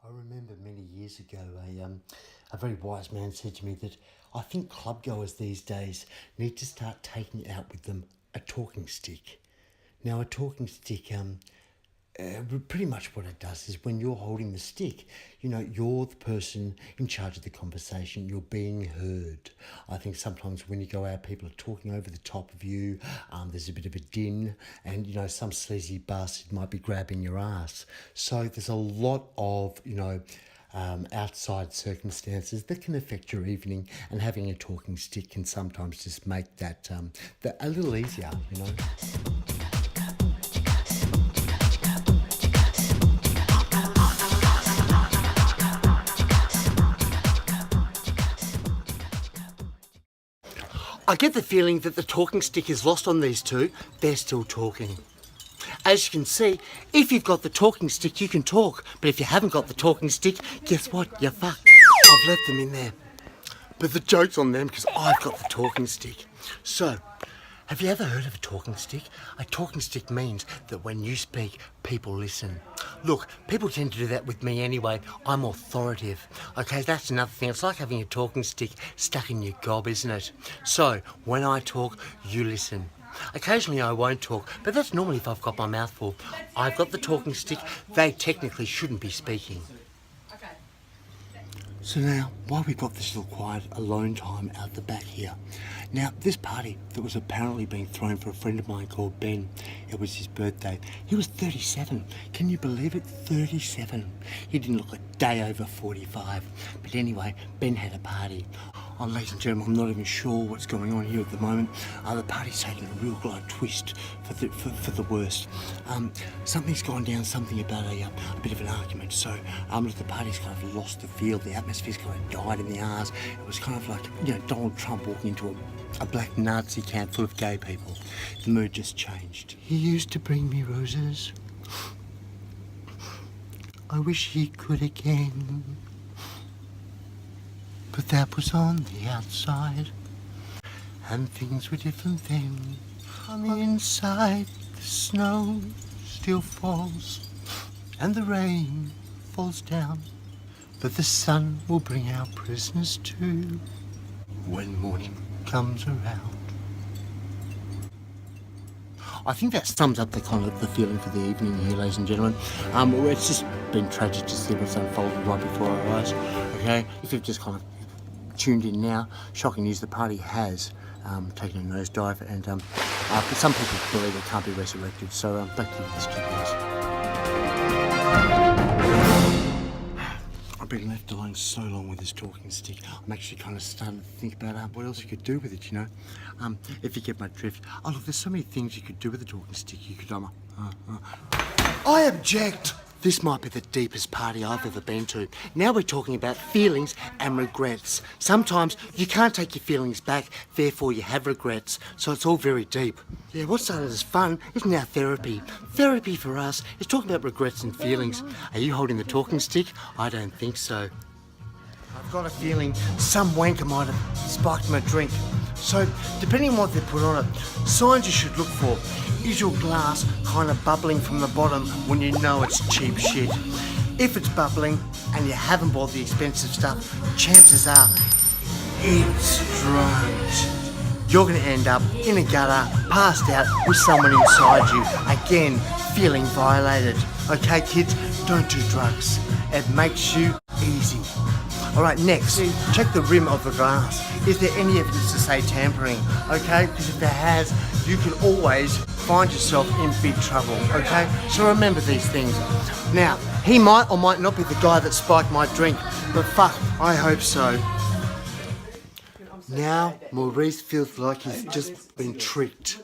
I remember many years ago a very wise man said to me that I think clubgoers these days need to start taking out with them a talking stick. Now, a talking stick, pretty much what it does is when you're holding the stick, you're the person in charge of the conversation. You're being heard. I think sometimes when you go out, people are talking over the top of you. There's a bit of a din, and some sleazy bastard might be grabbing your ass. So there's a lot of outside circumstances that can affect your evening, and having a talking stick can sometimes just make that a little easier. I get the feeling that the talking stick is lost on these two. They're still talking. As you can see, if you've got the talking stick, you can talk. But if you haven't got the talking stick, guess what? You're fucked. I've left them in there. But the joke's on them because I've got the talking stick. So, have you ever heard of a talking stick? A talking stick means that when you speak, people listen. Look, people tend to do that with me anyway. I'm authoritative. Okay, that's another thing. It's like having a talking stick stuck in your gob, isn't it? So, when I talk, you listen. Occasionally I won't talk, but that's normally if I've got my mouth full. I've got the talking stick. They technically shouldn't be speaking. So now, while we've got this little quiet alone time out the back here, now this party that was apparently being thrown for a friend of mine called Ben, it was his birthday. He was 37. Can you believe it? 37. He didn't look a day over 45. But anyway, Ben had a party. Oh, ladies and gentlemen, I'm not even sure what's going on here at the moment. The party's taking a real twist for the worst. Something's gone down, something about a bit of an argument. So the party's kind of lost the feel. The atmosphere's kind of died in the arse. It was kind of like, Donald Trump walking into a black Nazi camp full of gay people. The mood just changed. He used to bring me roses. I wish he could again. But that was on the outside, and things were different then. On the inside, the snow still falls, and the rain falls down. But the sun will bring our prisoners too, when morning comes around. I think that sums up the feeling for the evening here, ladies and gentlemen. It's just been tragic to see what's unfolded right before our eyes. Okay, if you've just kind of tuned in now, shocking news: the party has taken a nosedive, and but some people believe it can't be resurrected. So back to the studios. I've been left alone so long with this talking stick. I'm actually kind of starting to think about what else you could do with it, if you get my drift. Oh look, there's so many things you could do with a talking stick. You could I object! This might be the deepest party I've ever been to. Now we're talking about feelings and regrets. Sometimes you can't take your feelings back, therefore you have regrets. So it's all very deep. Yeah, what started as fun is now therapy. Therapy for us is talking about regrets and feelings. Are you holding the talking stick? I don't think so. I've got a feeling some wanker might have spiked my drink. So, depending on what they put on it, signs you should look for. Is your glass kind of bubbling from the bottom when you know it's cheap shit? If it's bubbling and you haven't bought the expensive stuff, chances are it's drugs. You're going to end up in a gutter, passed out with someone inside you. Again, feeling violated. Okay, kids, don't do drugs. It makes you easy. Alright, next, check the rim of the glass. Is there any evidence to say tampering? Okay, because if there has, you can always find yourself in big trouble, okay? So remember these things. Now, he might or might not be the guy that spiked my drink, but fuck, I hope so. Now, Maurice feels like he's just been tricked.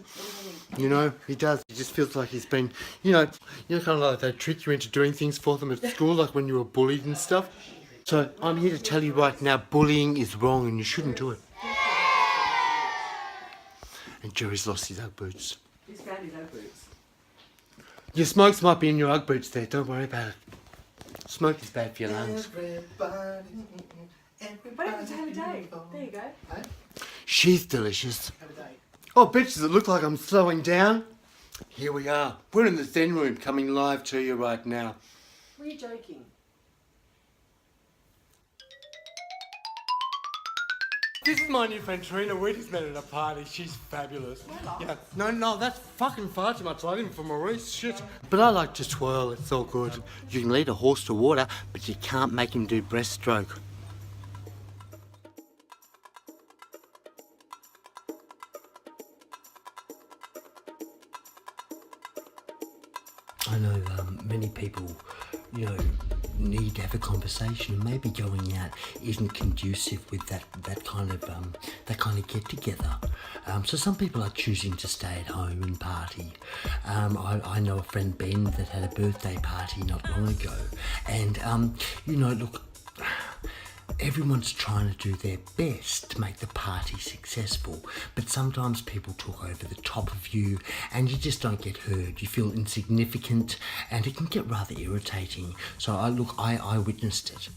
He does. He just feels like he's been, kind of like they trick you into doing things for them at school, like when you were bullied and stuff. So I'm here to tell you right now, bullying is wrong and you shouldn't do it. And Jerry's lost his Ugg boots. He's found his Ugg boots. Your smokes might be in your Ugg boots there, don't worry about it. Smoke is bad for your lungs. But every to have a day. There you go. She's delicious. Have a day. Oh, bitch, does it look like I'm slowing down? Here we are. We're in the Zen room coming live to you right now. Were you joking? This is my new friend Trina. We just met at a party. She's fabulous. Yeah. No, that's fucking far too much like him for Maurice. Shit. But I like to twirl. It's all good. You can lead a horse to water, but you can't make him do breaststroke. I know many people, need to have a conversation, and maybe going out isn't conducive with that kind of get together. So some people are choosing to stay at home and party. I know a friend Ben that had a birthday party not long ago, and look. Everyone's trying to do their best to make the party successful, but sometimes people talk over the top of you and you just don't get heard. You feel insignificant and it can get rather irritating. So I witnessed it.